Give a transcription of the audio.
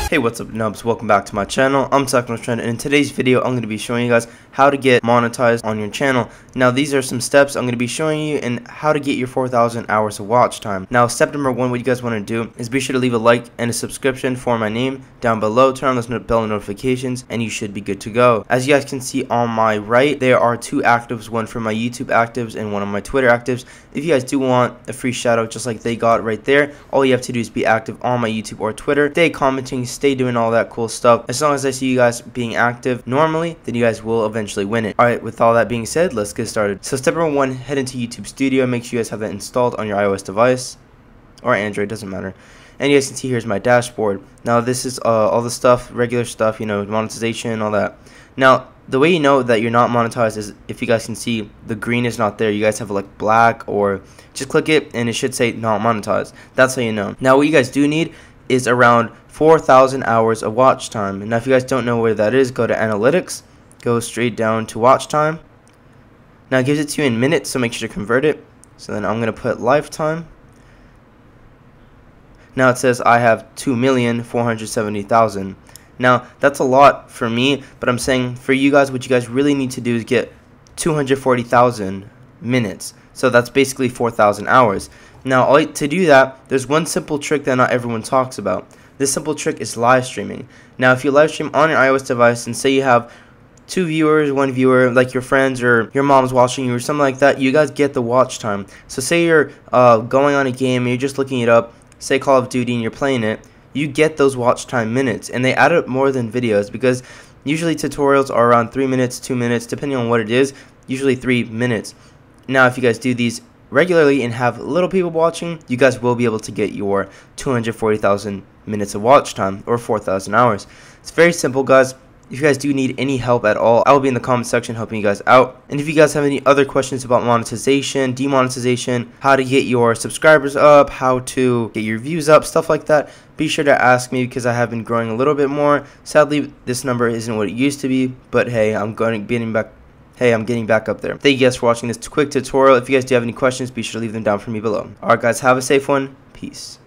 Hey, what's up, nubs? Welcome back to my channel. I'm Trend, and in today's video I'm going to be showing you guys how to get monetized on your channel. Now these are some steps I'm going to be showing you and how to get your 4,000 hours of watch time. Now step number one, what you guys want to do is be sure to leave a like and a subscription for my name down below. Turn on those bell notifications and you should be good to go. As you guys can see on my right, there are two actives, one for my YouTube actives and one on my Twitter actives. If you guys do want a free shout out just like they got right there, all you have to do is be active on my YouTube or Twitter. Stay commenting, stay doing all that cool stuff. As long as I see you guys being active normally, then you guys will eventually win it. Alright, with all that being said, let's get started. So step number one, head into YouTube Studio. Make sure you guys have that installed on your iOS device or Android, doesn't matter. And you guys can see here's my dashboard. Now this is all the stuff, regular stuff, you know, monetization, all that. Now the way you know that you're not monetized is if you guys can see the green is not there. You guys have like black, or just click it and it should say not monetized. That's how you know. Now what you guys do need is around 4,000 hours of watch time. And now if you guys don't know where that is, go to analytics, go straight down to watch time. Now it gives it to you in minutes, so make sure to convert it. So then I'm going to put lifetime. Now it says I have 2,470,000. Now that's a lot for me, but I'm saying for you guys, what you guys really need to do is get 240,000 minutes. So that's basically 4,000 hours. Now to do that, there's one simple trick that not everyone talks about. This simple trick is live streaming. Now if you live stream on your iOS device and say you have 2 viewers, 1 viewer, like your friends or your mom's watching you or something like that, you guys get the watch time. So say you're going on a game and you're just looking it up, say Call of Duty, and you're playing it, you get those watch time minutes, and they add up more than videos because usually tutorials are around 3 minutes, 2 minutes, depending on what it is, usually 3 minutes. Now if you guys do these regularly and have little people watching, you guys will be able to get your 240,000 minutes of watch time, or 4,000 hours. It's very simple, guys. If you guys do need any help at all, I will be in the comment section helping you guys out. And if you guys have any other questions about monetization, demonetization, how to get your subscribers up, how to get your views up, stuff like that, be sure to ask me because I have been growing a little bit more. Sadly, this number isn't what it used to be, but hey, I'm getting back up there. Thank you guys for watching this quick tutorial. If you guys do have any questions, be sure to leave them down for me below. Alright guys, have a safe one. Peace.